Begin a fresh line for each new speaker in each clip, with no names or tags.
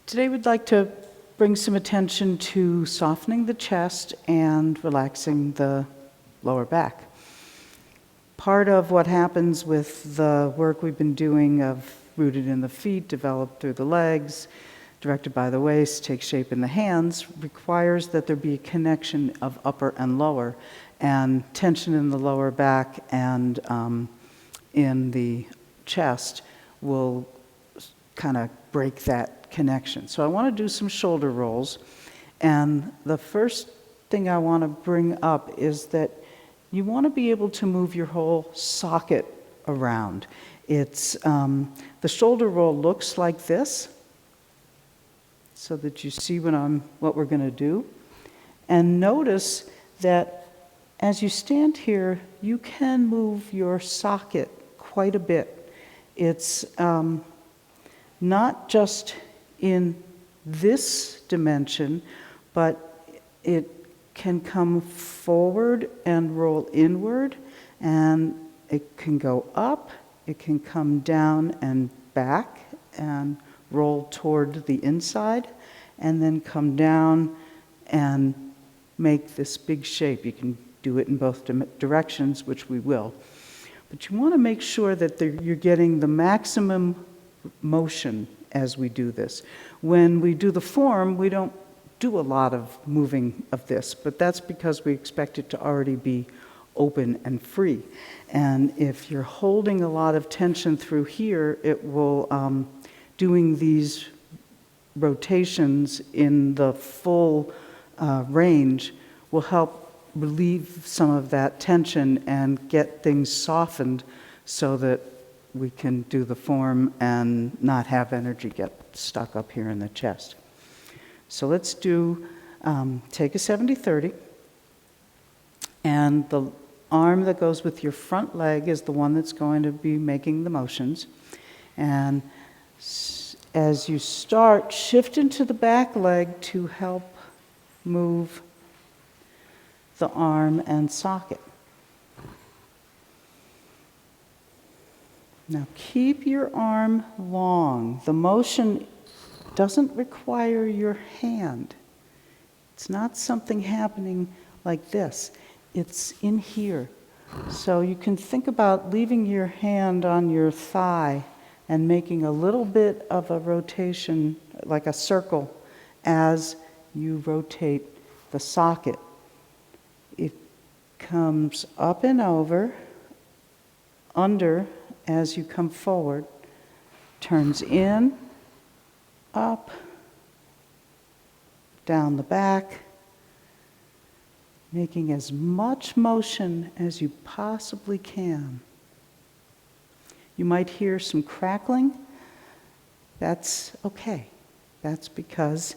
Today we'd like to bring some attention to softening the chest and relaxing the lower back. Part of what happens with the work we've been doing of rooted in the feet, developed through the legs, directed by the waist, take shape in the hands, requires that there be a connection of upper and lower, and tension in the lower back and in the chest will kind of break that connection. So I want to do some shoulder rolls, and the first thing I want to bring up is that you want to be able to move your whole socket around. It's the shoulder roll looks like this, so that you see what we're going to do. And notice that as you stand here, you can move your socket quite a bit. It's not just in this dimension, but it can come forward and roll inward, and it can go up, it can come down and back and roll toward the inside, and then come down and make this big shape. You can do it in both directions, which we will. But you want to make sure that you're getting the maximum motion as we do this. When we do the form, we don't do a lot of moving of this, but that's because we expect it to already be open and free. And if you're holding a lot of tension through here, it will, doing these rotations in the full range will help relieve some of that tension and get things softened so that we can do the form and not have energy get stuck up here in the chest. So let's do, take a 70-30, and the arm that goes with your front leg is the one that's going to be making the motions. And as you start, shift into the back leg to help move the arm and socket. Now keep your arm long. The motion doesn't require your hand. It's not something happening like this. It's in here. So you can think about leaving your hand on your thigh and making a little bit of a rotation, like a circle, as you rotate the socket. It comes up and over, under as you come forward, turns in, up, down the back, making as much motion as you possibly can. You might hear some crackling. That's okay. That's because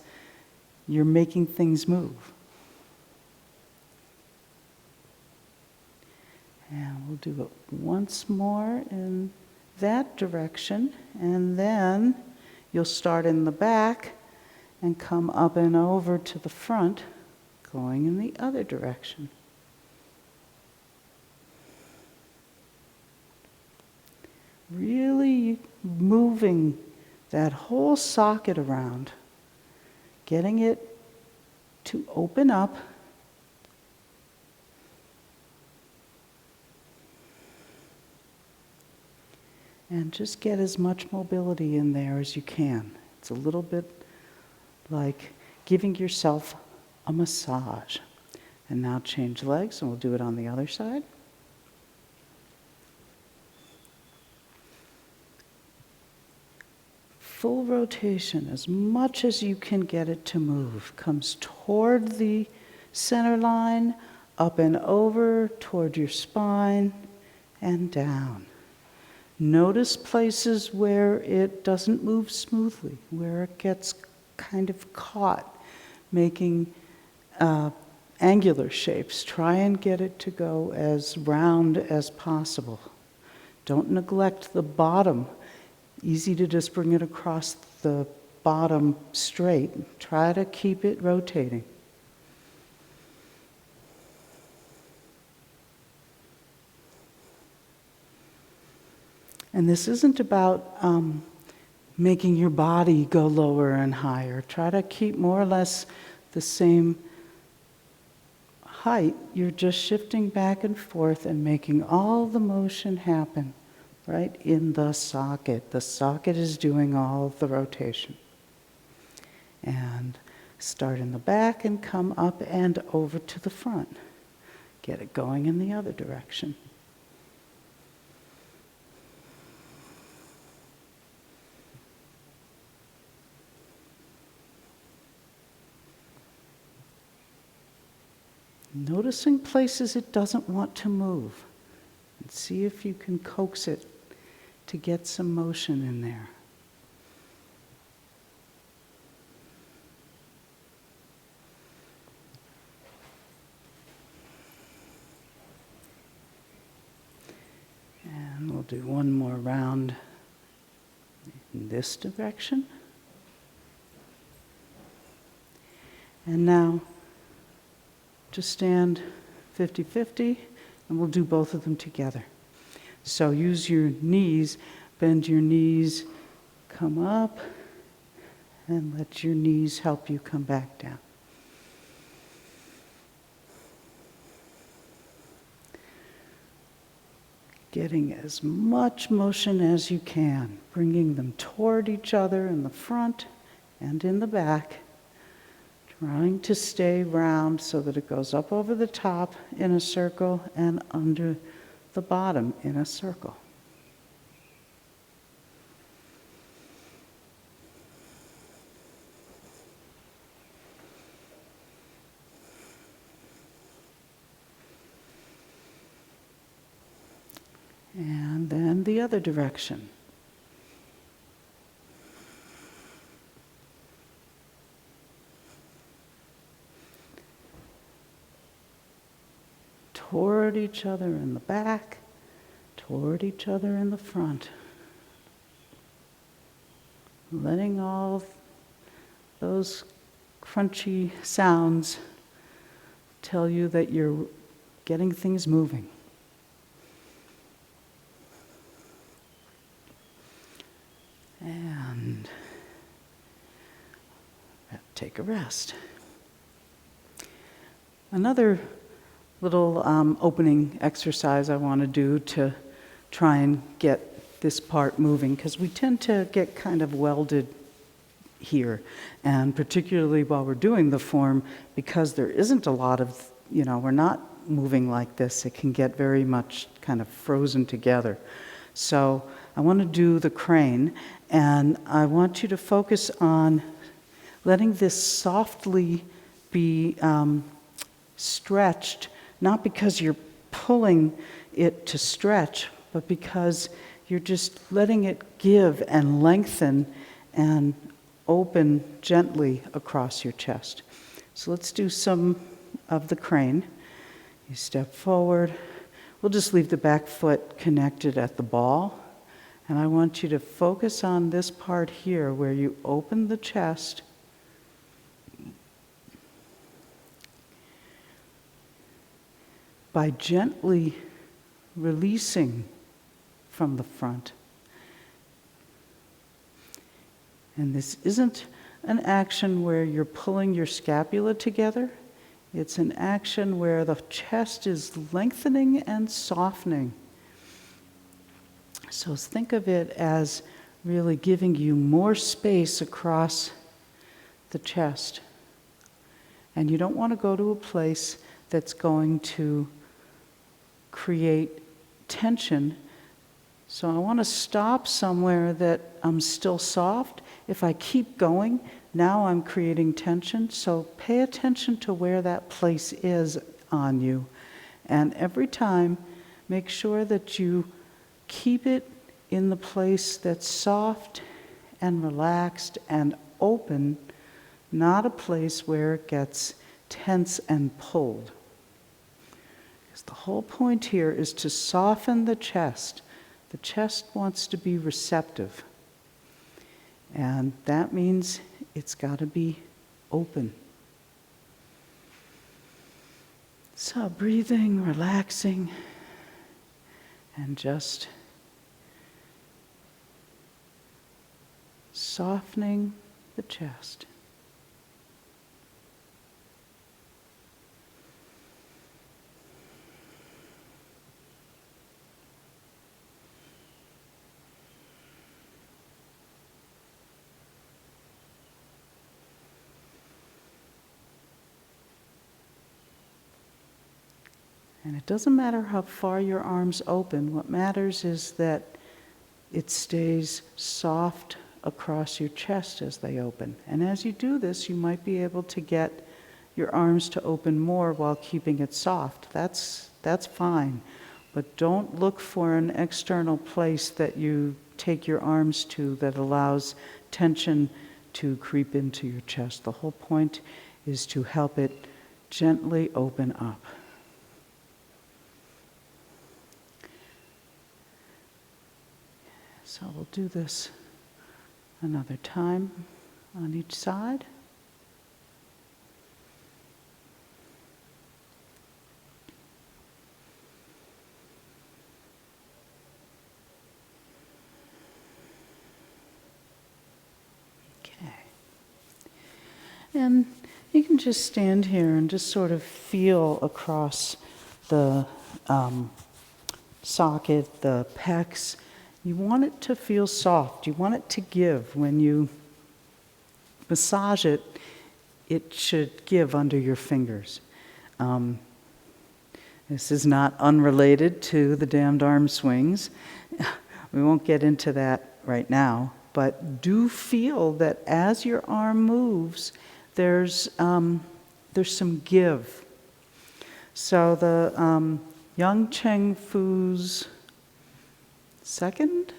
you're making things move. And we'll do it once more in that direction, and then you'll start in the back and come up and over to the front, going in the other direction. Really moving that whole socket around, getting it to open up. And just get as much mobility in there as you can. It's a little bit like giving yourself a massage. And now change legs, and we'll do it on the other side. Full rotation, as much as you can get it to move. Comes toward the center line, up and over, toward your spine, and down. Notice places where it doesn't move smoothly, where it gets kind of caught, making angular shapes. Try and get it to go as round as possible. Don't neglect the bottom. Easy to just bring it across the bottom straight. Try to keep it rotating. And this isn't about making your body go lower and higher. Try to keep more or less the same height. You're just shifting back and forth and making all the motion happen right in the socket. The socket is doing all of the rotation. And start in the back and come up and over to the front. Get it going in the other direction. Noticing places it doesn't want to move. And see if you can coax it to get some motion in there. And we'll do one more round in this direction. And now, just stand 50-50, and we'll do both of them together. So use your knees, bend your knees, come up, and let your knees help you come back down. Getting as much motion as you can, bringing them toward each other in the front and in the back. Trying to stay round so that it goes up over the top in a circle and under the bottom in a circle. And then the other direction. Toward each other in the back, toward each other in the front. Letting all those crunchy sounds tell you that you're getting things moving. And take a rest. Another little opening exercise I want to do to try and get this part moving, because we tend to get kind of welded here, and particularly while we're doing the form, because there isn't a lot of, we're not moving like this, it can get very much kind of frozen together. So I want to do the crane, and I want you to focus on letting this softly be stretched, not because you're pulling it to stretch, but because you're just letting it give and lengthen and open gently across your chest. So let's do some of the crane. You step forward. We'll just leave the back foot connected at the ball. And I want you to focus on this part here where you open the chest. By gently releasing from the front. And this isn't an action where you're pulling your scapula together. It's an action where the chest is lengthening and softening. So think of it as really giving you more space across the chest. And you don't want to go to a place that's going to create tension. So I want to stop somewhere that I'm still soft. If I keep going, now I'm creating tension. So pay attention to where that place is on you. And every time, make sure that you keep it in the place that's soft and relaxed and open, not a place where it gets tense and pulled. Because the whole point here is to soften the chest. The chest wants to be receptive. And that means it's got to be open. So breathing, relaxing, and just softening the chest. And it doesn't matter how far your arms open. What matters is that it stays soft across your chest as they open. And as you do this, you might be able to get your arms to open more while keeping it soft. That's fine. But don't look for an external place that you take your arms to that allows tension to creep into your chest. The whole point is to help it gently open up. So we'll do this another time on each side. Okay. And you can just stand here and just sort of feel across the socket, the pecs. You want it to feel soft. You want it to give. When you massage it, it should give under your fingers. This is not unrelated to the damned arm swings. We won't get into that right now, but do feel that as your arm moves, there's some give. So the Yang Cheng Fu's second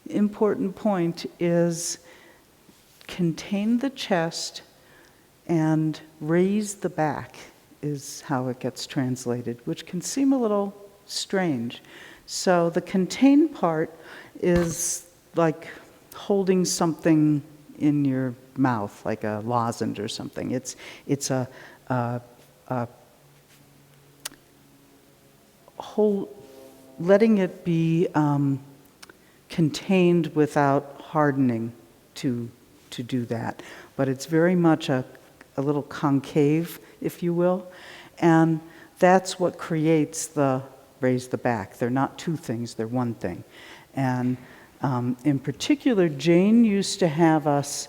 important point is contain the chest and raise the back is how it gets translated, which can seem a little strange. So the contain part is like holding something in your mouth, like a lozenge or something. It's a whole, letting it be contained without hardening to do that. But it's very much a little concave, if you will, and that's what creates the raise the back. They're not two things, they're one thing. And in particular, Jane used to have us,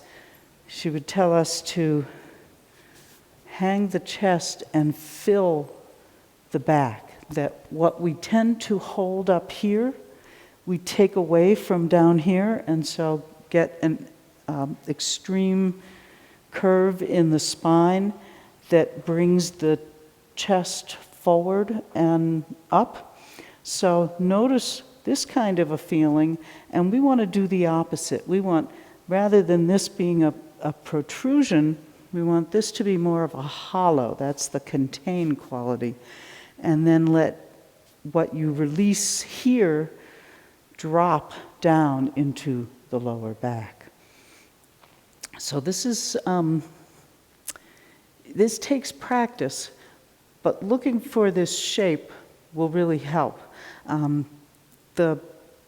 she would tell us to hang the chest and fill the back. That what we tend to hold up here, we take away from down here, and so get an extreme curve in the spine that brings the chest forward and up. So notice this kind of a feeling, and we want to do the opposite. We want, rather than this being a protrusion, we want this to be more of a hollow. That's the contain quality. And then let what you release here drop down into the lower back. So this is, this takes practice, but looking for this shape will really help. The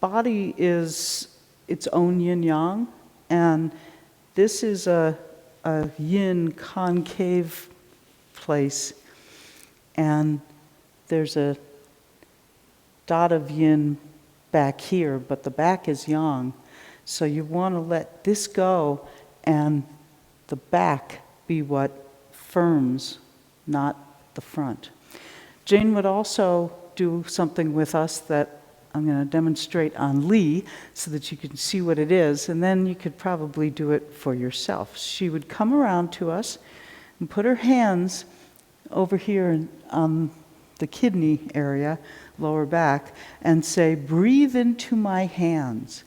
body is its own yin-yang, and this is a yin concave place, and there's a dot of yin back here, but the back is yang. So you want to let this go and the back be what firms, not the front. Jane would also do something with us that I'm going to demonstrate on Lee so that you can see what it is, and then you could probably do it for yourself. She would come around to us and put her hands over here on the kidney area, lower back, and say, breathe into my hands.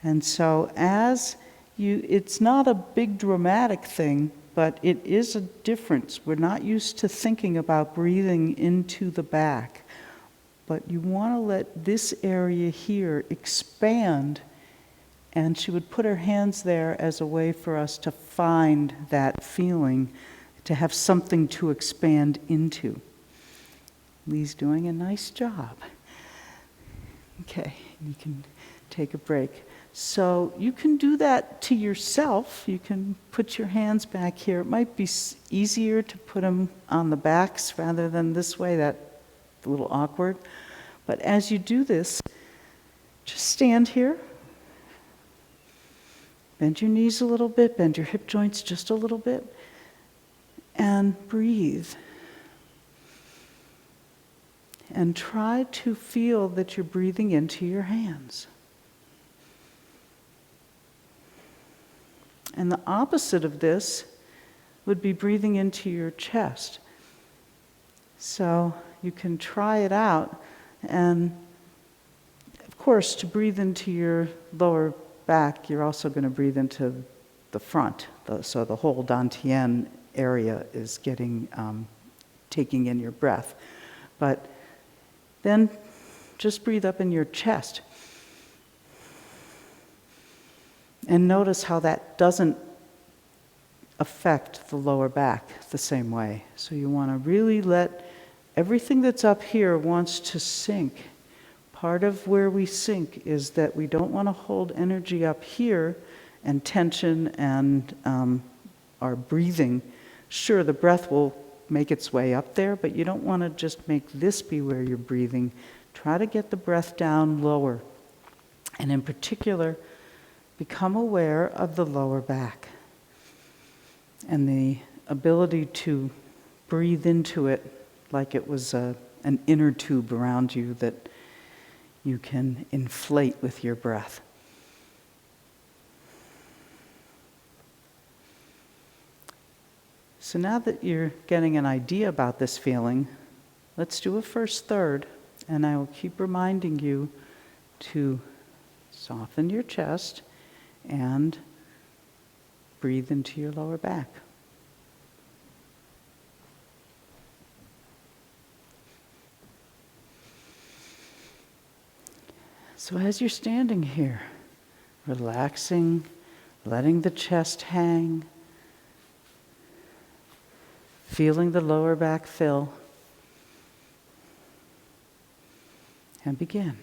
And so as you, it's not a big dramatic thing, but it is a difference. We're not used to thinking about breathing into the back, but you want to let this area here expand, and she would put her hands there as a way for us to find that feeling, to have something to expand into. Lee's doing a nice job. Okay, you can take a break. So you can do that to yourself. You can put your hands back here. It might be easier to put them on the backs rather than this way. That's a little awkward. But as you do this, just stand here. Bend your knees a little bit, bend your hip joints just a little bit, and breathe. And try to feel that you're breathing into your hands. And the opposite of this would be breathing into your chest. So you can try it out. And of course, to breathe into your lower back, you're also going to breathe into the front. So the whole dantian area is taking in your breath. But then just breathe up in your chest. And notice how that doesn't affect the lower back the same way. So you want to really let everything that's up here wants to sink. Part of where we sink is that we don't want to hold energy up here and tension and our breathing. Sure, the breath will make its way up there, but you don't want to just make this be where you're breathing. Try to get the breath down lower. And in particular, become aware of the lower back and the ability to breathe into it like it was an inner tube around you that you can inflate with your breath. So now that you're getting an idea about this feeling, let's do a first third, and I will keep reminding you to soften your chest and breathe into your lower back. So as you're standing here, relaxing, letting the chest hang, feeling the lower back fill, and begin.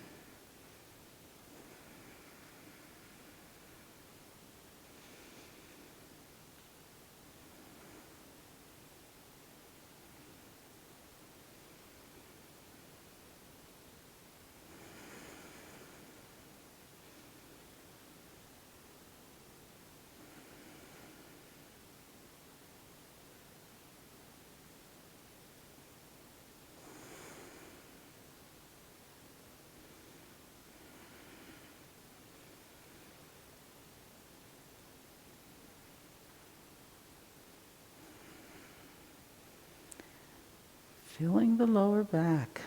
Feeling the lower back.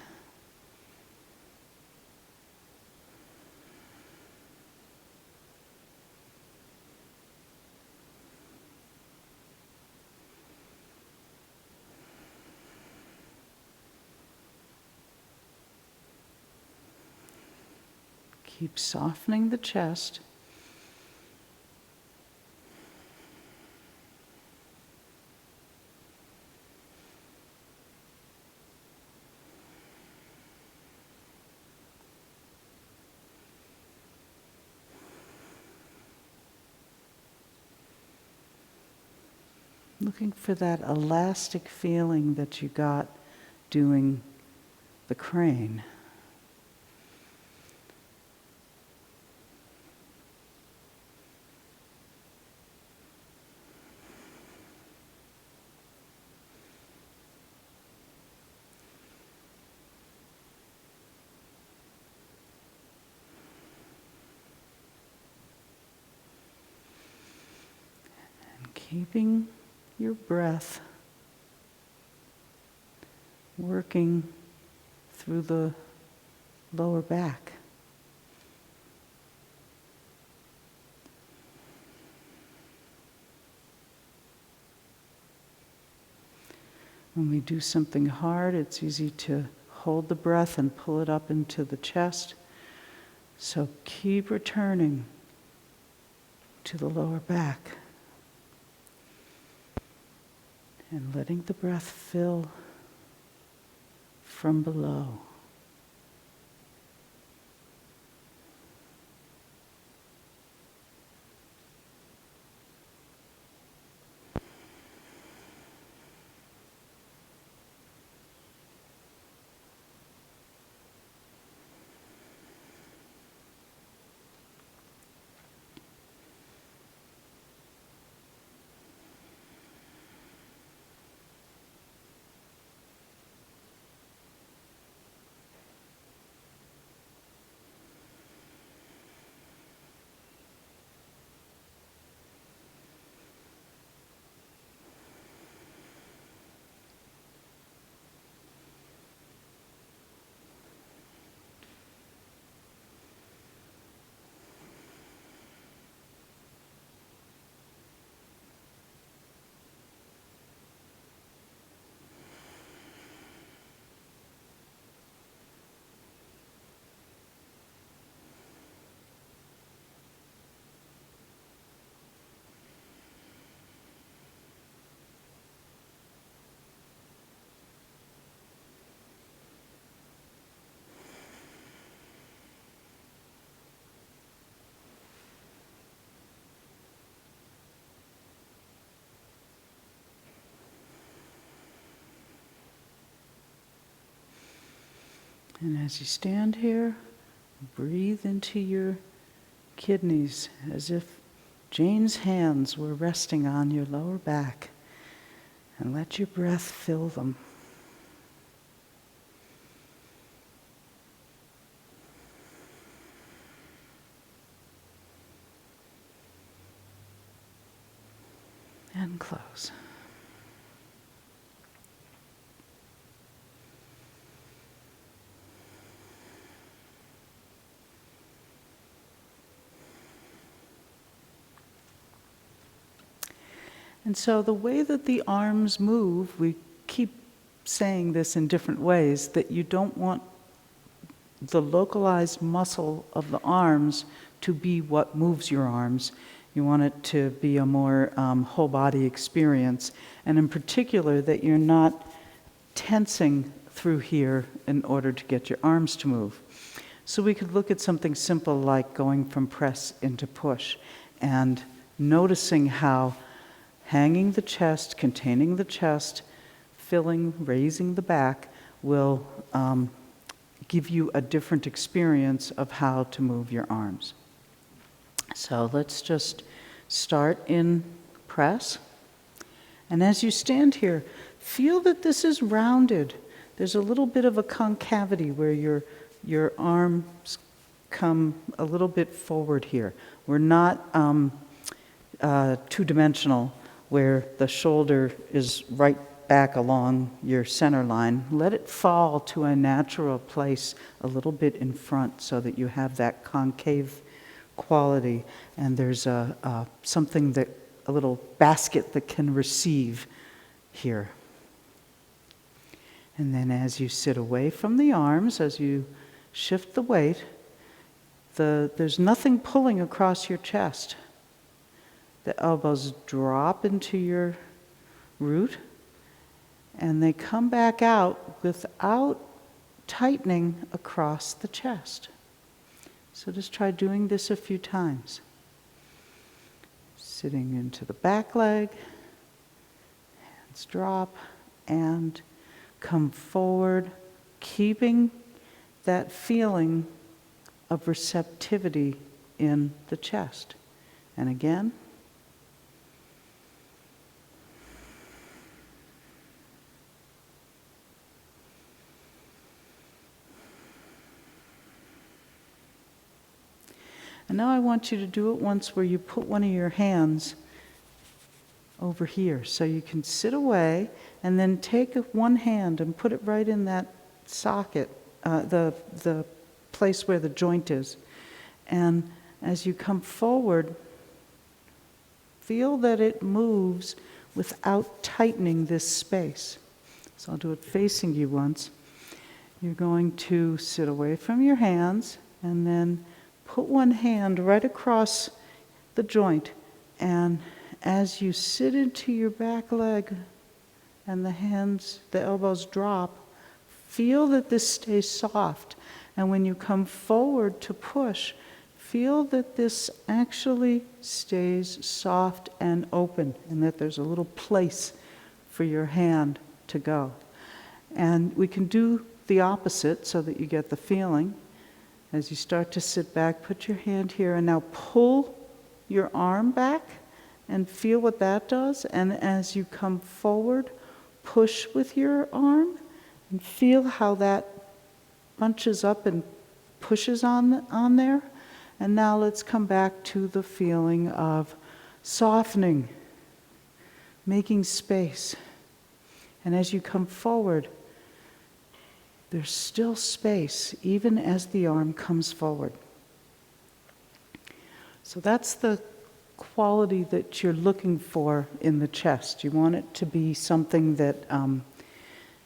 Keep softening the chest. Looking for that elastic feeling that you got doing the crane. And keeping your breath working through the lower back. When we do something hard, it's easy to hold the breath and pull it up into the chest. So keep returning to the lower back. And letting the breath fill from below. And as you stand here, breathe into your kidneys as if Jane's hands were resting on your lower back, and let your breath fill them. And close. And so the way that the arms move, we keep saying this in different ways, that you don't want the localized muscle of the arms to be what moves your arms. You want it to be a more whole body experience. And in particular, that you're not tensing through here in order to get your arms to move. So we could look at something simple like going from press into push and noticing how hanging the chest, containing the chest, filling, raising the back will give you a different experience of how to move your arms. So let's just start in press. And as you stand here, feel that this is rounded. There's a little bit of a concavity where your arms come a little bit forward here. We're not two-dimensional where the shoulder is right back along your center line. Let it fall to a natural place a little bit in front so that you have that concave quality, and there's something that, a little basket that can receive here. And then as you sit away from the arms, as you shift the weight, there's nothing pulling across your chest. The elbows drop into your root, and they come back out without tightening across the chest. So just try doing this a few times. Sitting into the back leg, hands drop, and come forward, keeping that feeling of receptivity in the chest. And again. And now I want you to do it once where you put one of your hands over here. So you can sit away and then take one hand and put it right in that socket, the place where the joint is. And as you come forward, feel that it moves without tightening this space. So I'll do it facing you once. You're going to sit away from your hands and then put one hand right across the joint, and as you sit into your back leg and the elbows drop, feel that this stays soft. And when you come forward to push, feel that this actually stays soft and open, and that there's a little place for your hand to go. And we can do the opposite so that you get the feeling. As you start to sit back, put your hand here and now pull your arm back and feel what that does. And as you come forward, push with your arm and feel how that bunches up and pushes on there. And now let's come back to the feeling of softening, making space. And as you come forward, there's still space, even as the arm comes forward. So that's the quality that you're looking for in the chest. You want it to be something that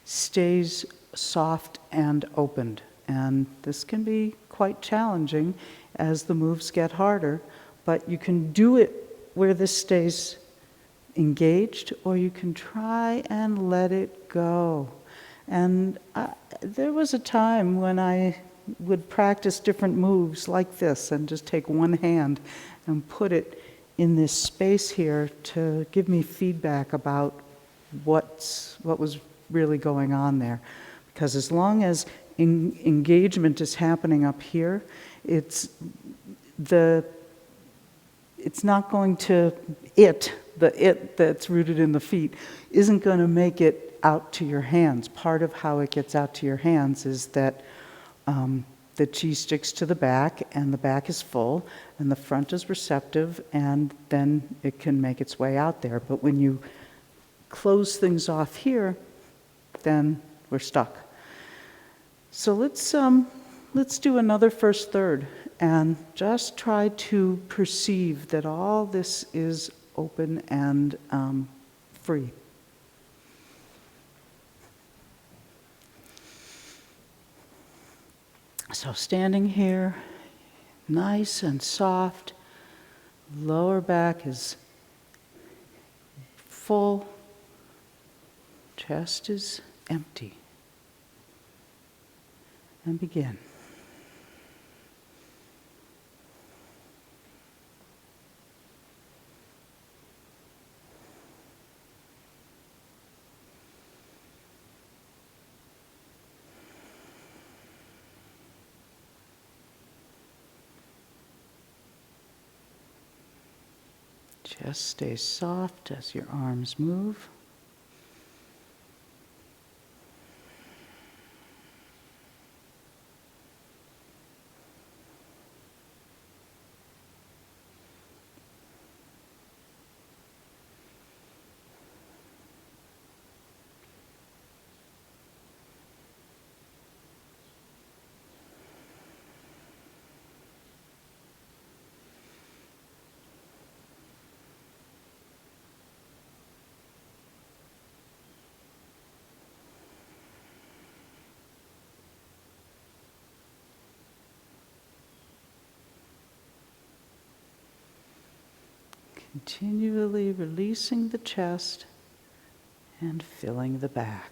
stays soft and opened. And this can be quite challenging as the moves get harder, but you can do it where this stays engaged, or you can try and let it go. And there was a time when I would practice different moves like this and just take one hand and put it in this space here to give me feedback about what was really going on there. Because as long as engagement is happening up here. It's not going to, the it that's rooted in the feet, isn't going to make it out to your hands. Part of how it gets out to your hands is that the chi sticks to the back, and the back is full, and the front is receptive, and then it can make its way out there. But when you close things off here, then we're stuck. So let's do another first third, and just try to perceive that all this is open and free. So standing here, nice and soft, lower back is full, chest is empty. And begin. Chest stays soft as your arms move. Continually releasing the chest and filling the back.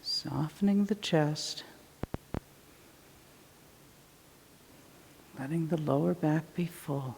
Softening the chest, letting the lower back be full.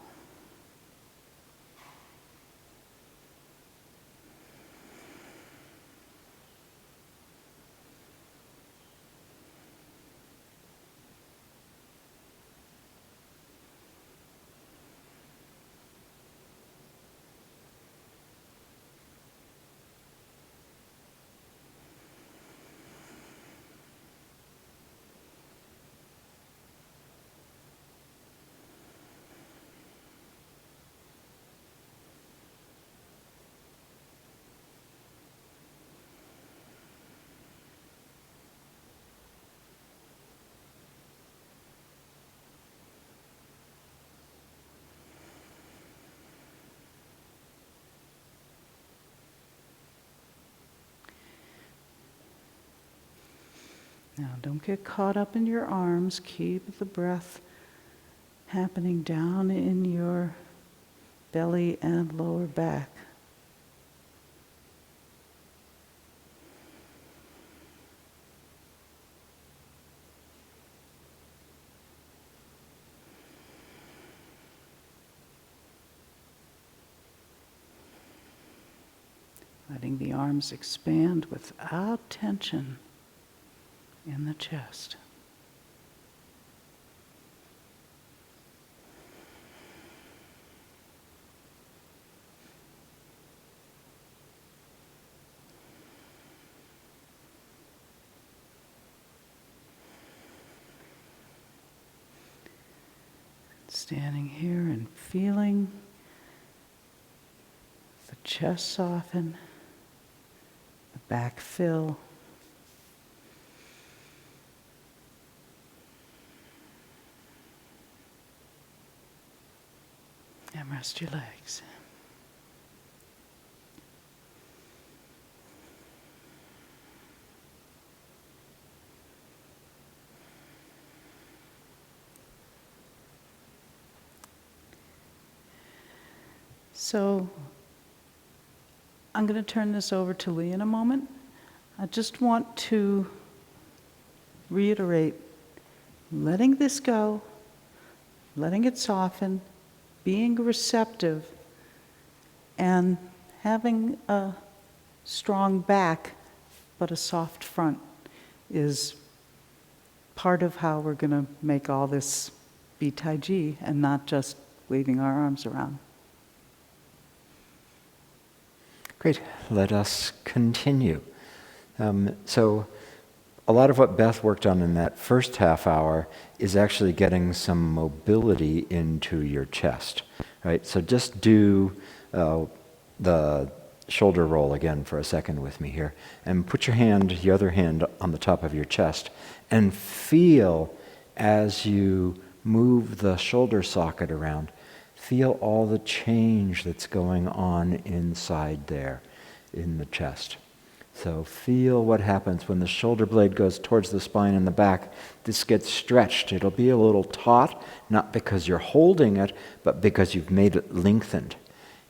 Now, don't get caught up in your arms. Keep the breath happening down in your belly and lower back. Letting the arms expand without tension in the chest. Standing here and feeling chest soften, the back fill. And rest your legs. So I'm going to turn this over to Lee in a moment. I just want to reiterate, letting this go, letting it soften, being receptive, and having a strong back but a soft front is part of how we're going to make all this be Tai Chi and not just waving our arms around.
Great. Let us continue. So a lot of what Beth worked on in that first half hour is actually getting some mobility into your chest, right? So just do the shoulder roll again for a second with me here, and put your other hand on the top of your chest, and feel as you move the shoulder socket around, feel all the change that's going on inside there in the chest. So feel what happens when the shoulder blade goes towards the spine and the back. This gets stretched. It'll be a little taut, not because you're holding it, but because you've made it lengthened.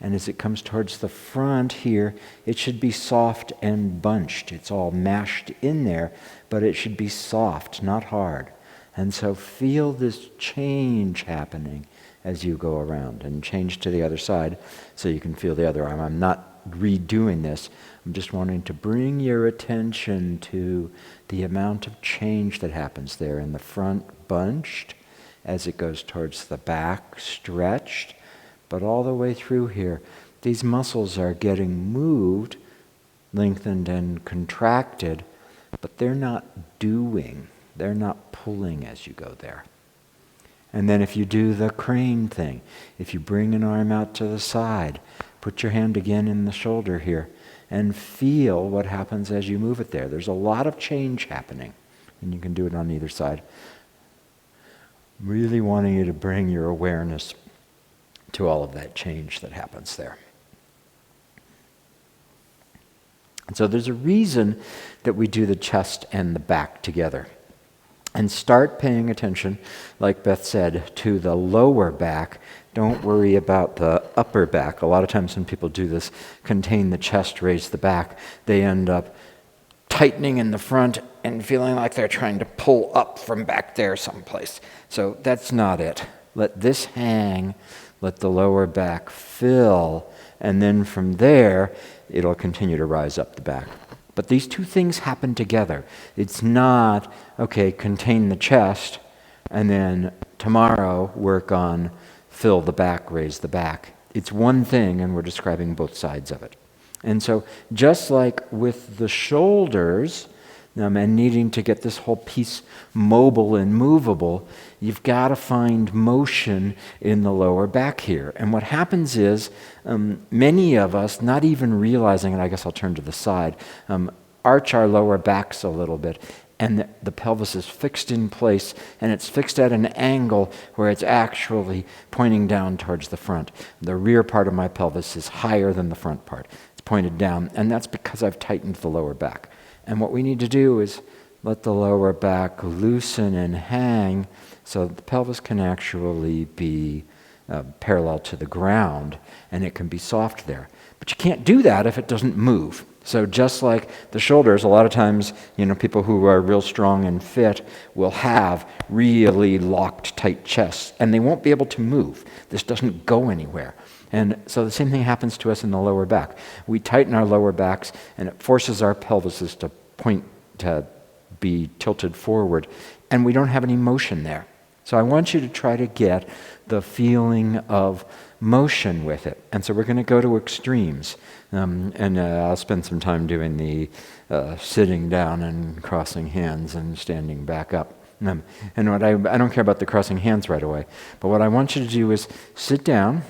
And as it comes towards the front here, it should be soft and bunched. It's all mashed in there, but it should be soft, not hard. And so feel this change happening as you go around, and change to the other side so you can feel the other arm. I'm not redoing this. I'm just wanting to bring your attention to the amount of change that happens there in the front, bunched, as it goes towards the back, stretched, but all the way through here, these muscles are getting moved, lengthened and contracted, but they're not doing, they're not pulling as you go there. And then if you do the crane thing, if you bring an arm out to the side, put your hand again in the shoulder here, and feel what happens as you move it there. There's a lot of change happening, and you can do it on either side. Really wanting you to bring your awareness to all of that change that happens there. And so there's a reason that we do the chest and the back together. And start paying attention, like Beth said, to the lower back. Don't worry about the upper back. A lot of times when people do this, contain the chest, raise the back, they end up tightening in the front and feeling like they're trying to pull up from back there someplace. So that's not it. Let this hang, let the lower back fill, and then from there, it'll continue to rise up the back. But these two things happen together. It's not, okay, contain the chest, and then tomorrow work on fill the back, raise the back. It's one thing, and we're describing both sides of it. And so just like with the shoulders, and needing to get this whole piece mobile and movable, you've got to find motion in the lower back here. And what happens is, many of us, not even realizing it, I guess I'll turn to the side, arch our lower backs a little bit, and the pelvis is fixed in place, and it's fixed at an angle where it's actually pointing down towards the front. The rear part of my pelvis is higher than the front part. It's pointed down, and that's because I've tightened the lower back. And what we need to do is let the lower back loosen and hang so the pelvis can actually be parallel to the ground, and it can be soft there. But you can't do that if it doesn't move. So just like the shoulders, a lot of times, people who are real strong and fit will have really locked, tight chests, and they won't be able to move. This doesn't go anywhere. And so the same thing happens to us in the lower back. We tighten our lower backs, and it forces our pelvises to point to be tilted forward, and we don't have any motion there. So I want you to try to get the feeling of motion with it. And so we're going to go to extremes. And I'll spend some time doing the sitting down and crossing hands and standing back up. And what I don't care about the crossing hands right away, but what I want you to do is sit down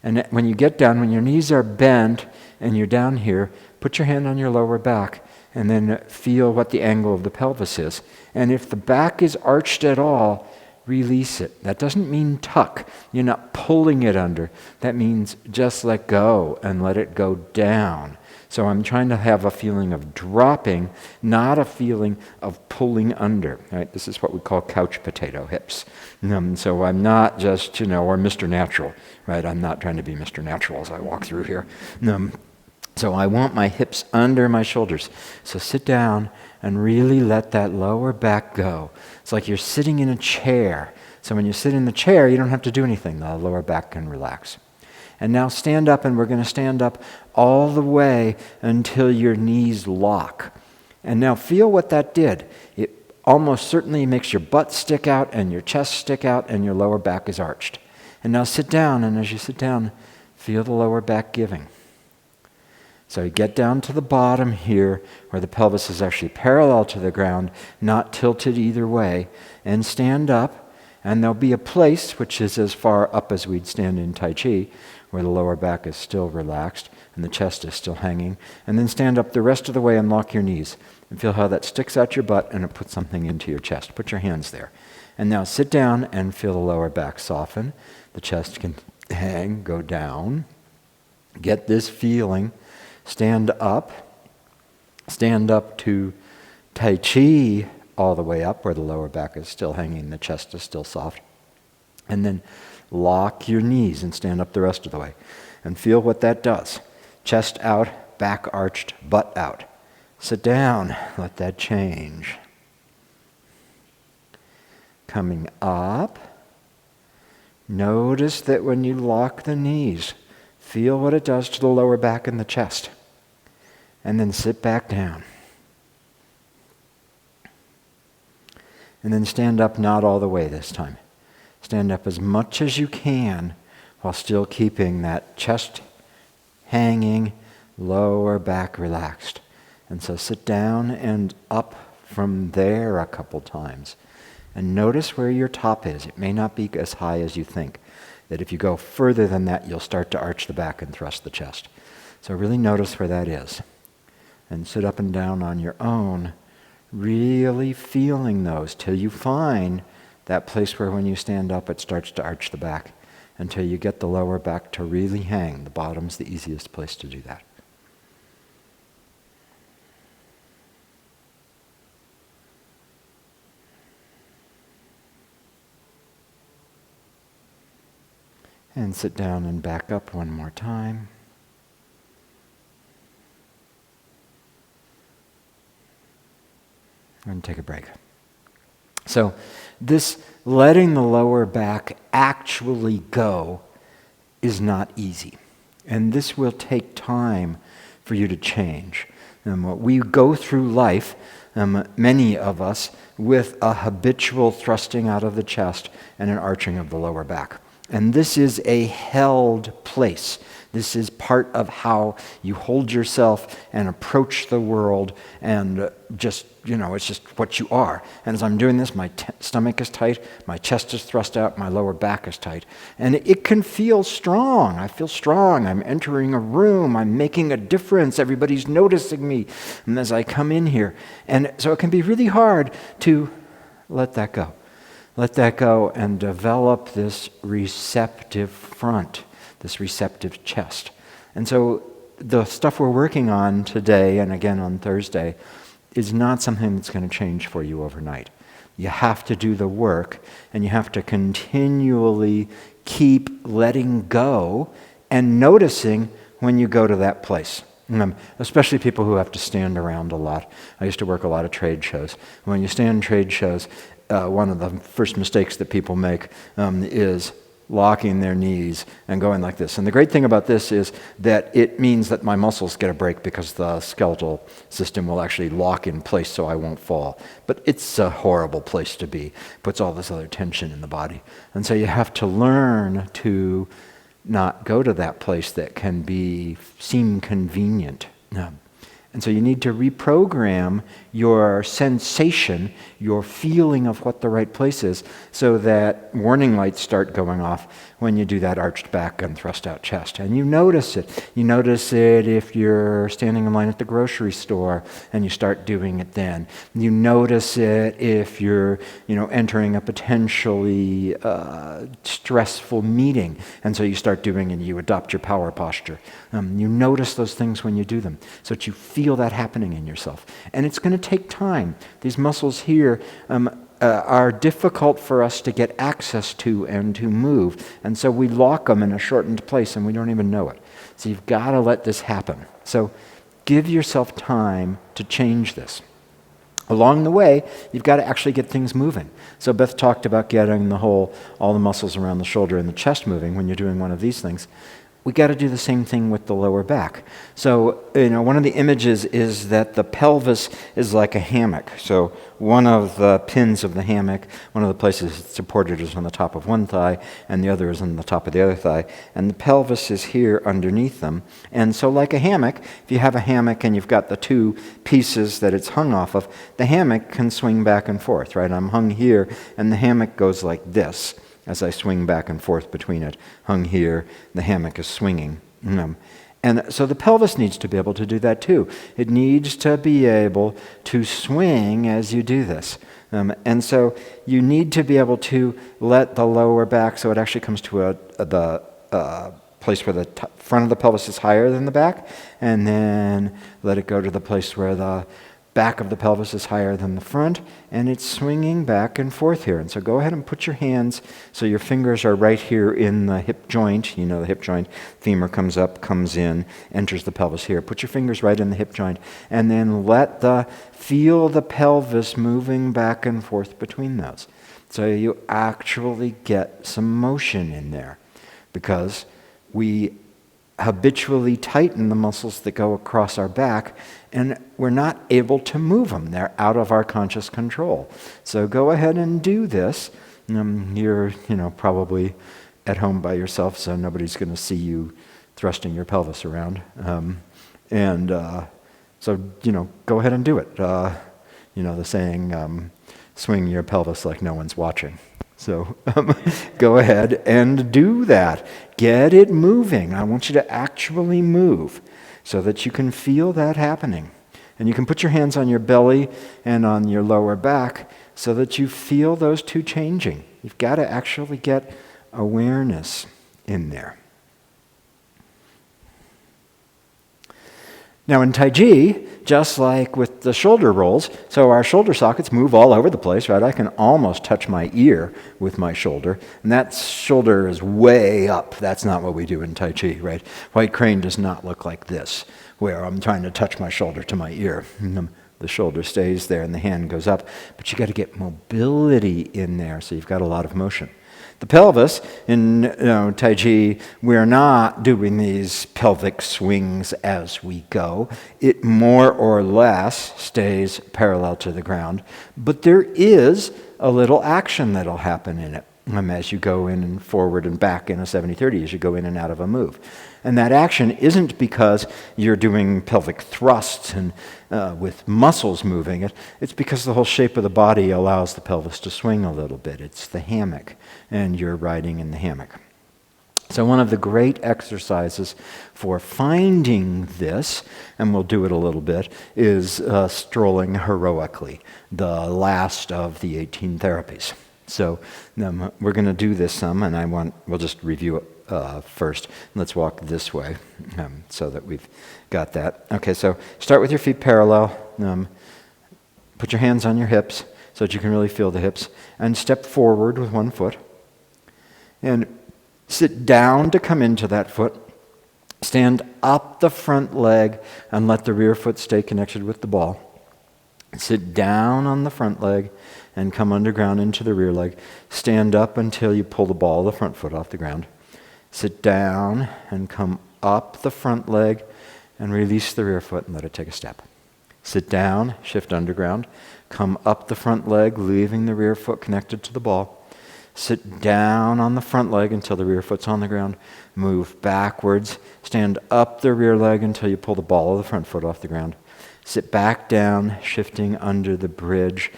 And when you get down, when your knees are bent and you're down here, put your hand on your lower back and then feel what the angle of the pelvis is. And if the back is arched at all, release it. That doesn't mean tuck. You're not pulling it under. That means just let go and let it go down. So I'm trying to have a feeling of dropping, not a feeling of pulling under. Right? This is what we call couch potato hips. So I'm not just, or Mr. Natural. Right? I'm not trying to be Mr. Natural as I walk through here. So I want my hips under my shoulders. So sit down and really let that lower back go. It's like you're sitting in a chair. So when you sit in the chair, you don't have to do anything. The lower back can relax. And now stand up, and we're going to stand up all the way until your knees lock. And now feel what that did. It almost certainly makes your butt stick out and your chest stick out and your lower back is arched. And now sit down, and as you sit down, feel the lower back giving. So you get down to the bottom here where the pelvis is actually parallel to the ground, not tilted either way, and stand up. And there'll be a place, which is as far up as we'd stand in Tai Chi, where the lower back is still relaxed and the chest is still hanging. And then stand up the rest of the way and lock your knees. And feel how that sticks out your butt and it puts something into your chest. Put your hands there. And now sit down and feel the lower back soften. The chest can hang, go down. Get this feeling. Stand up to Tai Chi all the way up where the lower back is still hanging, the chest is still soft. And then lock your knees and stand up the rest of the way. And feel what that does. Chest out, back arched, butt out. Sit down, let that change. Coming up, notice that when you lock the knees, feel what it does to the lower back and the chest. And then sit back down. And then stand up, not all the way this time. Stand up as much as you can while still keeping that chest hanging, lower back relaxed. And so sit down and up from there a couple times. And notice where your top is. It may not be as high as you think. That if you go further than that, you'll start to arch the back and thrust the chest. So really notice where that is. And sit up and down on your own, really feeling those till you find that place where when you stand up it starts to arch the back, until you get the lower back to really hang. The bottom's the easiest place to do that. And sit down and back up one more time. And take a break. So this letting the lower back actually go is not easy. And this will take time for you to change. We go through life, many of us, with a habitual thrusting out of the chest and an arching of the lower back. And this is a held place. This is part of how you hold yourself and approach the world and just, it's just what you are. And as I'm doing this, my stomach is tight, my chest is thrust out, my lower back is tight. And it can feel strong. I feel strong. I'm entering a room. I'm making a difference. Everybody's noticing me and as I come in here. And so it can be really hard to let that go. Let that go and develop this receptive front, this receptive chest. And so the stuff we're working on today and again on Thursday is not something that's going to change for you overnight. You have to do the work and you have to continually keep letting go and noticing when you go to that place. Especially people who have to stand around a lot. I used to work a lot of trade shows. When you stand in trade shows, one of the first mistakes that people make is locking their knees and going like this. And the great thing about this is that it means that my muscles get a break because the skeletal system will actually lock in place so I won't fall. But it's a horrible place to be. It puts all this other tension in the body. And so you have to learn to not go to that place that can seem convenient. And so you need to reprogram your sensation, your feeling of what the right place is, so that warning lights start going off when you do that arched back and thrust out chest. And you notice it. You notice it if you're standing in line at the grocery store and you start doing it then. You notice it if you're, entering a potentially stressful meeting, and so you start doing it and you adopt your power posture. You notice those things when you do them, so that you feel that happening in yourself. And it's going to take time. These muscles here are difficult for us to get access to and to move, and so we lock them in a shortened place and we don't even know it. So you've got to let this happen. So give yourself time to change this. Along the way, you've got to actually get things moving. So Beth talked about getting all the muscles around the shoulder and the chest moving when you're doing one of these things. We got to do the same thing with the lower back. So, one of the images is that the pelvis is like a hammock. So one of the pins of the hammock, one of the places it's supported is on the top of one thigh, and the other is on the top of the other thigh. And the pelvis is here underneath them. And so like a hammock, if you have a hammock and you've got the two pieces that it's hung off of, the hammock can swing back and forth, right? I'm hung here, and the hammock goes like this. As I swing back and forth between it, hung here, the hammock is swinging. And so the pelvis needs to be able to do that too. It needs to be able to swing as you do this. And so you need to be able to let the lower back, so it actually comes to the place where the front of the pelvis is higher than the back, and then let it go to the place where the back of the pelvis is higher than the front, and it's swinging back and forth here. And so go ahead and put your hands so your fingers are right here in the hip joint. The hip joint, femur comes up, comes in, enters the pelvis here. Put your fingers right in the hip joint, and then feel the pelvis moving back and forth between those. So you actually get some motion in there, because we habitually tighten the muscles that go across our back, and we're not able to move them. They're out of our conscious control. So go ahead and do this. You're, probably at home by yourself, so nobody's going to see you thrusting your pelvis around. So go ahead and do it. The saying, swing your pelvis like no one's watching. So go ahead and do that. Get it moving. I want you to actually move so that you can feel that happening. And you can put your hands on your belly and on your lower back so that you feel those two changing. You've got to actually get awareness in there. Now in Tai Chi, just like with the shoulder rolls, so our shoulder sockets move all over the place, right? I can almost touch my ear with my shoulder, and that shoulder is way up. That's not what we do in Tai Chi, right? White crane does not look like this, where I'm trying to touch my shoulder to my ear. The shoulder stays there and the hand goes up, but you got to get mobility in there, so you've got a lot of motion. The pelvis, in Tai Chi, we're not doing these pelvic swings as we go. It more or less stays parallel to the ground, but there is a little action that'll happen in it as you go in and forward and back in a 70-30, as you go in and out of a move. And that action isn't because you're doing pelvic thrusts and with muscles moving it. It's because the whole shape of the body allows the pelvis to swing a little bit. It's the hammock, and you're riding in the hammock. So one of the great exercises for finding this, and we'll do it a little bit, is strolling heroically, the last of the 18 therapies. So we're going to do this some, and we'll just review it first. Let's walk this way so that we've got that. Okay, so start with your feet parallel. Put your hands on your hips so that you can really feel the hips, and step forward with one foot. And sit down to come into that foot. Stand up the front leg and let the rear foot stay connected with the ball. Sit down on the front leg and come underground into the rear leg. Stand up until you pull the ball of the front foot off the ground. Sit down and come up the front leg and release the rear foot and let it take a step. Sit down, shift underground, come up the front leg, leaving the rear foot connected to the ball. Sit down on the front leg until the rear foot's on the ground. Move backwards. Stand up the rear leg until you pull the ball of the front foot off the ground. Sit back down, shifting under the bridge,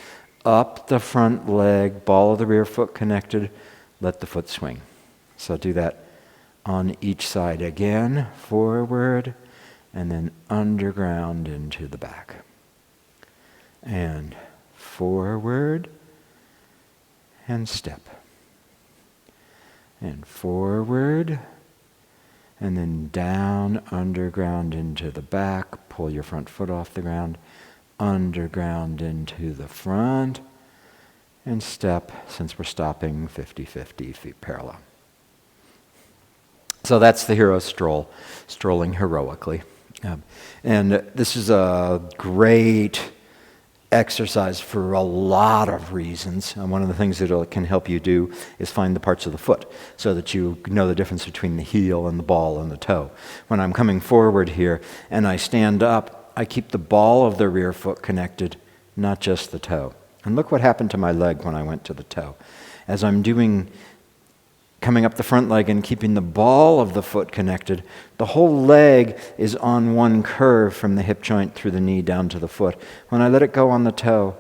up the front leg, ball of the rear foot connected, let the foot swing. So do that on each side again, forward, and then underground into the back. And forward, and step. And forward, and then down, underground into the back. Pull your front foot off the ground. Underground into the front. And step, since we're stopping, 50-50, feet parallel. So that's the hero stroll, strolling heroically. And this is a great exercise for a lot of reasons. And one of the things that it can help you do is find the parts of the foot so that you know the difference between the heel and the ball and the toe. When I'm coming forward here and I stand up, I keep the ball of the rear foot connected, not just the toe. And look what happened to my leg when I went to the toe. As I'm coming up the front leg and keeping the ball of the foot connected, the whole leg is on one curve from the hip joint through the knee down to the foot. When I let it go on the toe,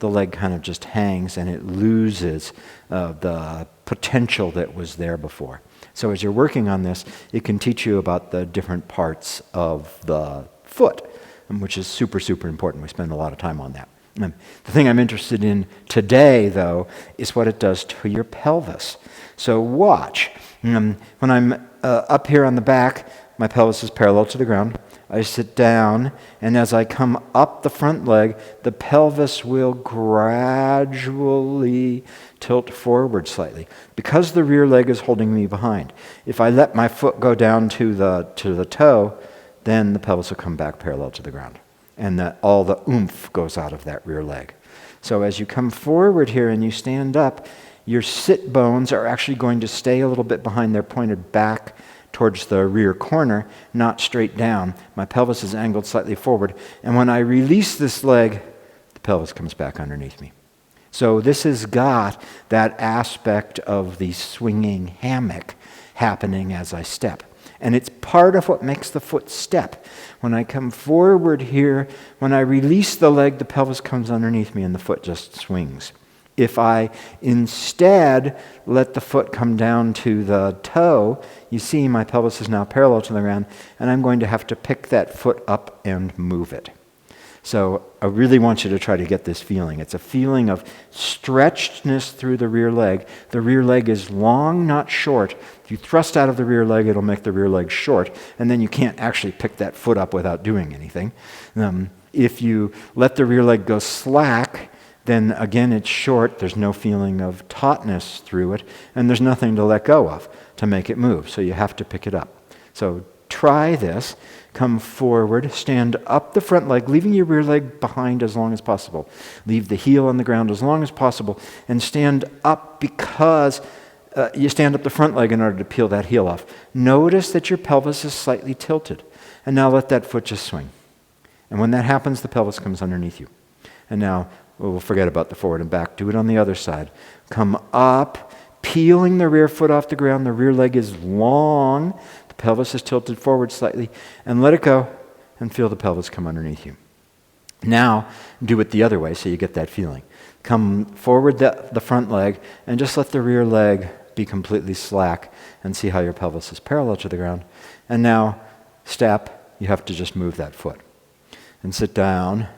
the leg kind of just hangs and it loses the potential that was there before. So as you're working on this, it can teach you about the different parts of the foot, which is super, super important. We spend a lot of time on that. The thing I'm interested in today, though, is what it does to your pelvis. So watch. When I'm up here on the back, my pelvis is parallel to the ground. I sit down, and as I come up the front leg, the pelvis will gradually tilt forward slightly because the rear leg is holding me behind. If I let my foot go down to the toe, then the pelvis will come back parallel to the ground. And all the oomph goes out of that rear leg. So as you come forward here and you stand up, your sit bones are actually going to stay a little bit behind. They're pointed back towards the rear corner, not straight down. My pelvis is angled slightly forward. And when I release this leg, the pelvis comes back underneath me. So this has got that aspect of the swinging hammock happening as I step. And it's part of what makes the foot step. When I come forward here, when I release the leg, the pelvis comes underneath me and the foot just swings. If I instead let the foot come down to the toe, you see my pelvis is now parallel to the ground, and I'm going to have to pick that foot up and move it. So I really want you to try to get this feeling. It's a feeling of stretchedness through the rear leg. The rear leg is long, not short. If you thrust out of the rear leg, it'll make the rear leg short, and then you can't actually pick that foot up without doing anything. If you let the rear leg go slack, then again it's short. There's no feeling of tautness through it, and there's nothing to let go of to make it move. So you have to pick it up. So try this. Come forward, stand up the front leg, leaving your rear leg behind as long as possible. Leave the heel on the ground as long as possible, and stand up because you stand up the front leg in order to peel that heel off. Notice that your pelvis is slightly tilted. And now let that foot just swing. And when that happens, the pelvis comes underneath you. And now we'll forget about the forward and back. Do it on the other side. Come up, peeling the rear foot off the ground. The rear leg is long. The pelvis is tilted forward slightly. And let it go and feel the pelvis come underneath you. Now, do it the other way so you get that feeling. Come forward the front leg and just let the rear leg be completely slack and see how your pelvis is parallel to the ground. And now, step, you have to just move that foot. And sit down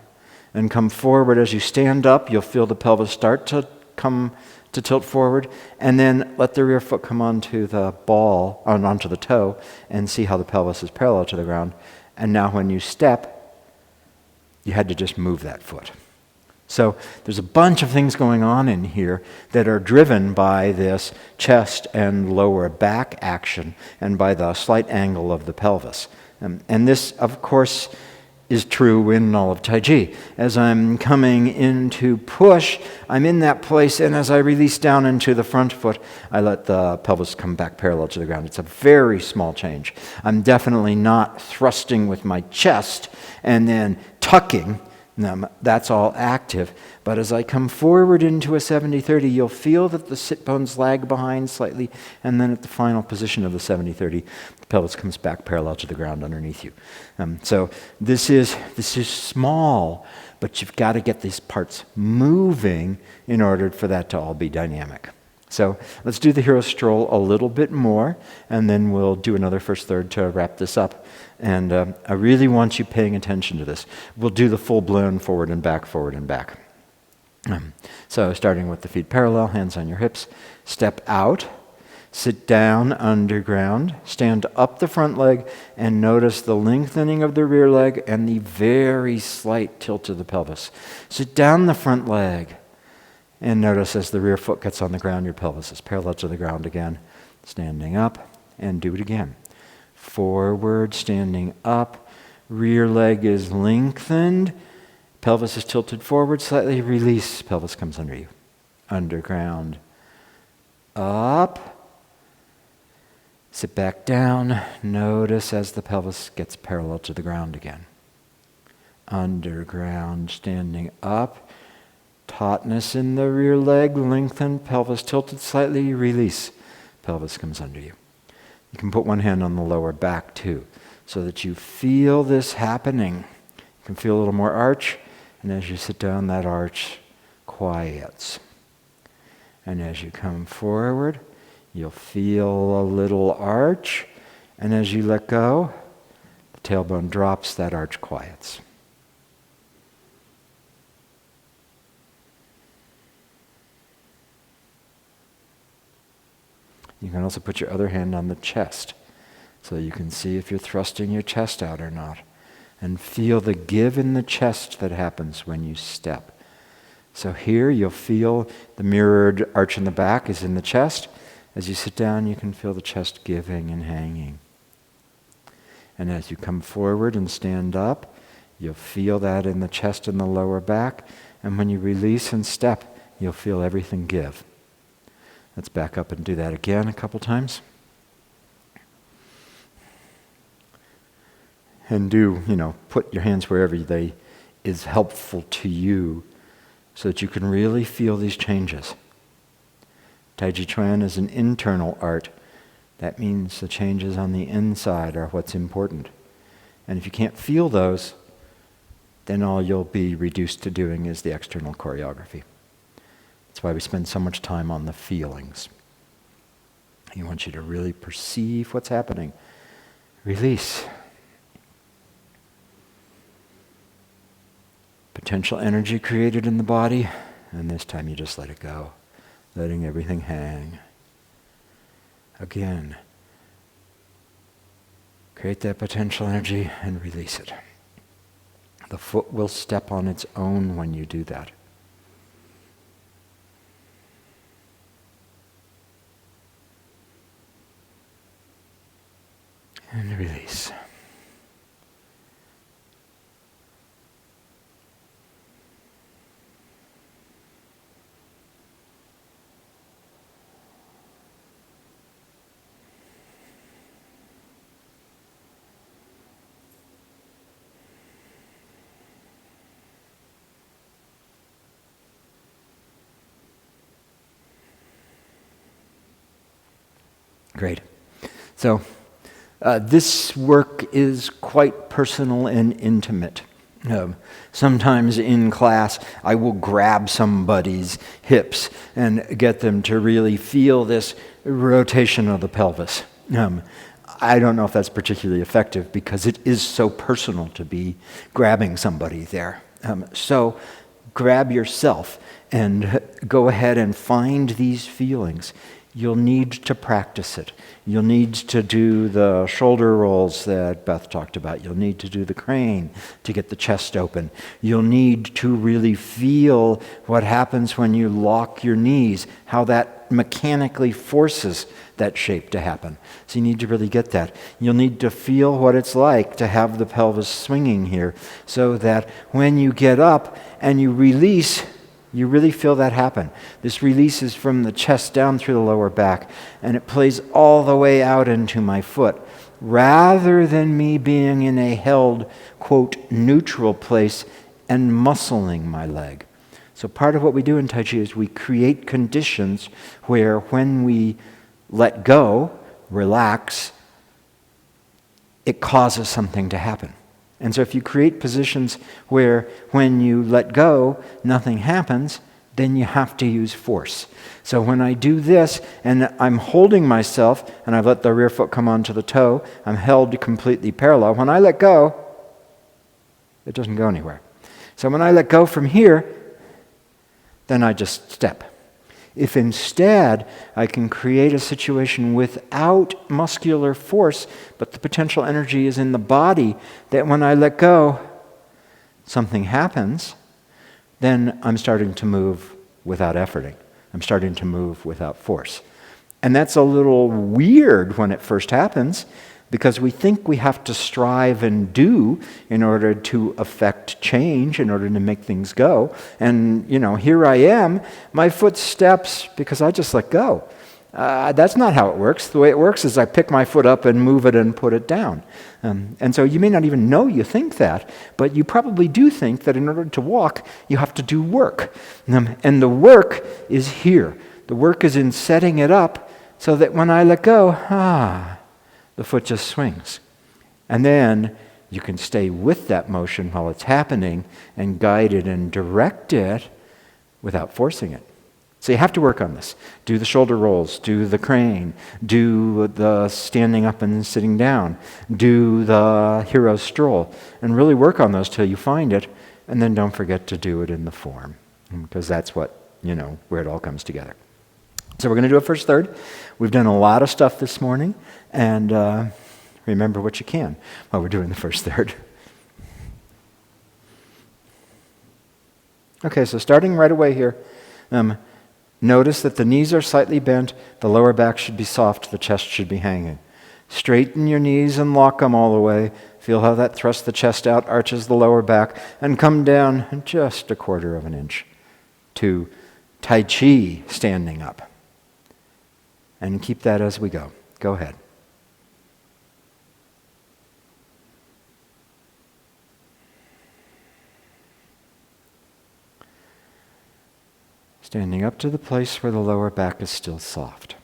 and come forward. As you stand up, you'll feel the pelvis start to tilt forward, and then let the rear foot come onto the ball, onto the toe, and see how the pelvis is parallel to the ground. And now when you step, you had to just move that foot. So there's a bunch of things going on in here that are driven by this chest and lower back action and by the slight angle of the pelvis. And this, of course, is true in all of Tai Chi. As I'm coming into push, I'm in that place, and as I release down into the front foot, I let the pelvis come back parallel to the ground. It's a very small change. I'm definitely not thrusting with my chest and then tucking. That's all active. But as I come forward into a 70-30, you'll feel that the sit bones lag behind slightly, and then at the final position of the 70-30, the pelvis comes back parallel to the ground underneath you. So this is small, but you've got to get these parts moving in order for that to all be dynamic. So let's do the hero stroll a little bit more, and then we'll do another first third to wrap this up. And I really want you paying attention to this. We'll do the full-blown forward and back, forward and back. So starting with the feet parallel, hands on your hips, step out, sit down underground, stand up the front leg, and notice the lengthening of the rear leg and the very slight tilt of the pelvis. Sit down the front leg, and notice as the rear foot gets on the ground, your pelvis is parallel to the ground again. Standing up, and do it again. Forward, standing up, rear leg is lengthened, pelvis is tilted forward slightly, release, pelvis comes under you. Underground, up, sit back down, notice as the pelvis gets parallel to the ground again. Underground, standing up, tautness in the rear leg, lengthened, pelvis tilted slightly, release, pelvis comes under you. You can put one hand on the lower back too, so that you feel this happening. You can feel a little more arch, and as you sit down, that arch quiets. And as you come forward, you'll feel a little arch, and as you let go, the tailbone drops, that arch quiets. You can also put your other hand on the chest so you can see if you're thrusting your chest out or not. And feel the give in the chest that happens when you step. So here you'll feel the mirrored arch in the back is in the chest. As you sit down, you can feel the chest giving and hanging. And as you come forward and stand up, you'll feel that in the chest and the lower back. And when you release and step, you'll feel everything give. Let's back up and do that again a couple times. And put your hands wherever they is helpful to you so that you can really feel these changes. Tai Chi Chuan is an internal art. That means the changes on the inside are what's important. And if you can't feel those, then all you'll be reduced to doing is the external choreography. That's why we spend so much time on the feelings. He wants you to really perceive what's happening. Release. Potential energy created in the body, and this time you just let it go, letting everything hang. Again, create that potential energy and release it. The foot will step on its own when you do that. And release. Great. So, this work is quite personal and intimate. Sometimes in class, I will grab somebody's hips and get them to really feel this rotation of the pelvis. I don't know if that's particularly effective because it is so personal to be grabbing somebody there. So grab yourself and go ahead and find these feelings. You'll need to practice it. You'll need to do the shoulder rolls that Beth talked about. You'll need to do the crane to get the chest open. You'll need to really feel what happens when you lock your knees, how that mechanically forces that shape to happen. So you need to really get that. You'll need to feel what it's like to have the pelvis swinging here so that when you get up and you release, you really feel that happen. This release is from the chest down through the lower back, and it plays all the way out into my foot. Rather than me being in a held, quote, neutral place, and muscling my leg. So part of what we do in Tai Chi is we create conditions where when we let go, relax, it causes something to happen. And so if you create positions where when you let go, nothing happens, then you have to use force. So when I do this and I'm holding myself and I've let the rear foot come onto the toe, I'm held completely parallel. When I let go, it doesn't go anywhere. So when I let go from here, then I just step. If instead I can create a situation without muscular force, but the potential energy is in the body, that when I let go, something happens, then I'm starting to move without efforting. I'm starting to move without force. And that's a little weird when it first happens, because we think we have to strive and do in order to affect change, in order to make things go. And, here I am, my foot steps because I just let go. That's not how it works. The way it works is I pick my foot up and move it and put it down. And so you may not even know you think that, but you probably do think that in order to walk, you have to do work. And the work is here. The work is in setting it up so that when I let go, the foot just swings. And then you can stay with that motion while it's happening and guide it and direct it without forcing it. So you have to work on this. Do the shoulder rolls, do the crane, do the standing up and sitting down, do the hero stroll, and really work on those till you find it, and then don't forget to do it in the form, because that's what, where it all comes together. So we're going to do a first third. We've done a lot of stuff this morning, and remember what you can while we're doing the first third. Okay, so starting right away here, notice that the knees are slightly bent, the lower back should be soft, the chest should be hanging. Straighten your knees and lock them all the way. Feel how that thrusts the chest out, arches the lower back, and come down just 1/4 of an inch to Tai Chi standing up. And keep that as we go. Go ahead. Standing up to the place where the lower back is still soft.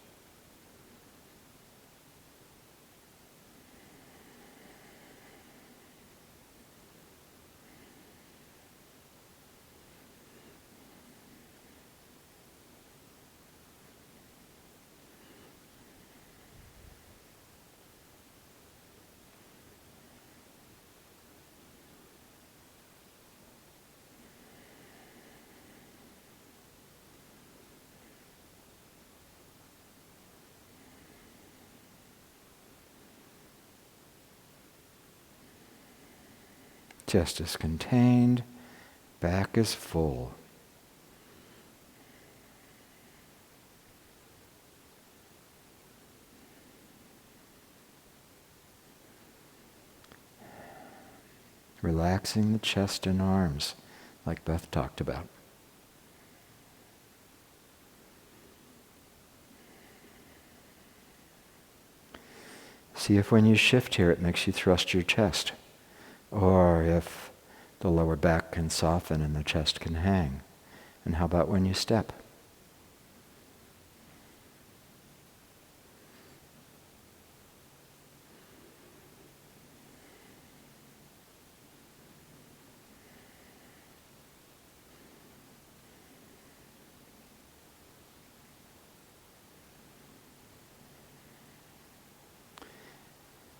Chest is contained, back is full. Relaxing the chest and arms, like Beth talked about. See if when you shift here it makes you thrust your chest, or if the lower back can soften and the chest can hang. And how about when you step?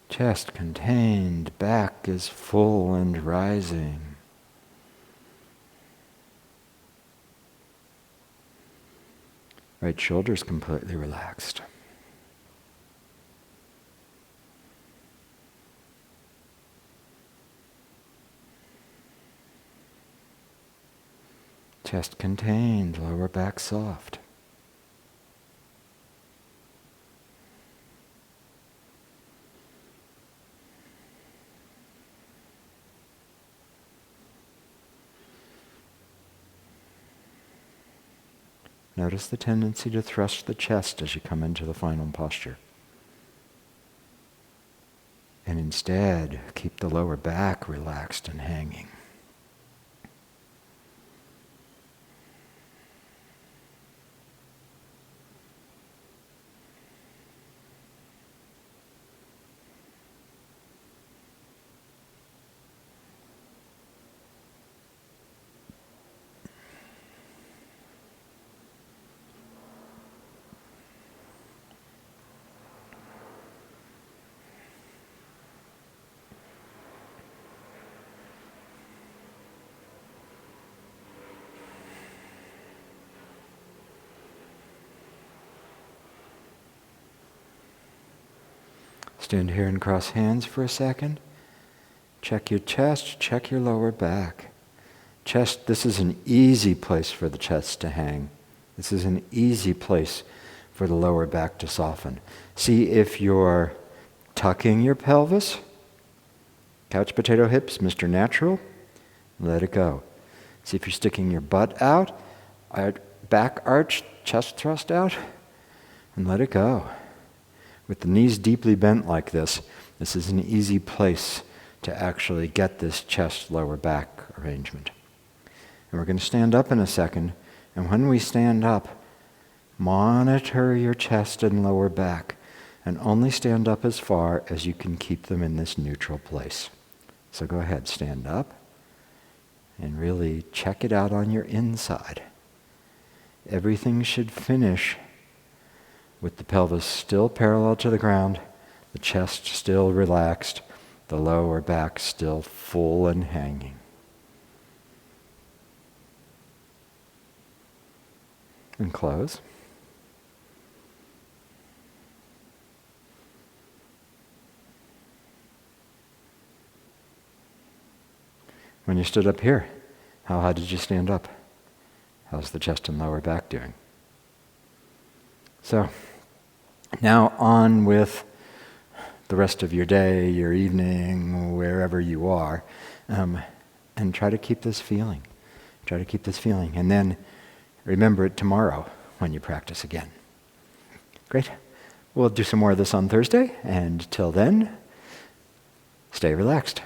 Chest contained, back is full and rising. Right shoulder's completely relaxed. Chest contained, lower back soft. Notice the tendency to thrust the chest as you come into the final posture. And instead, keep the lower back relaxed and hanging. Stand here and cross hands for a second. Check your chest, check your lower back. Chest, this is an easy place for the chest to hang. This is an easy place for the lower back to soften. See if you're tucking your pelvis. Couch potato hips, Mr. Natural. Let it go. See if you're sticking your butt out, back arch, chest thrust out, and let it go. With the knees deeply bent like this is an easy place to actually get this chest lower back arrangement. And we're going to stand up in a second, and when we stand up, monitor your chest and lower back, and only stand up as far as you can keep them in this neutral place. So go ahead, stand up, and really check it out on your inside. Everything should finish with the pelvis still parallel to the ground, the chest still relaxed, the lower back still full and hanging. And close. When you stood up here, how high did you stand up? How's the chest and lower back doing? So, now on with the rest of your day, your evening, wherever you are, and try to keep this feeling. Try to keep this feeling. And then remember it tomorrow when you practice again. Great. We'll do some more of this on Thursday, and till then, stay relaxed.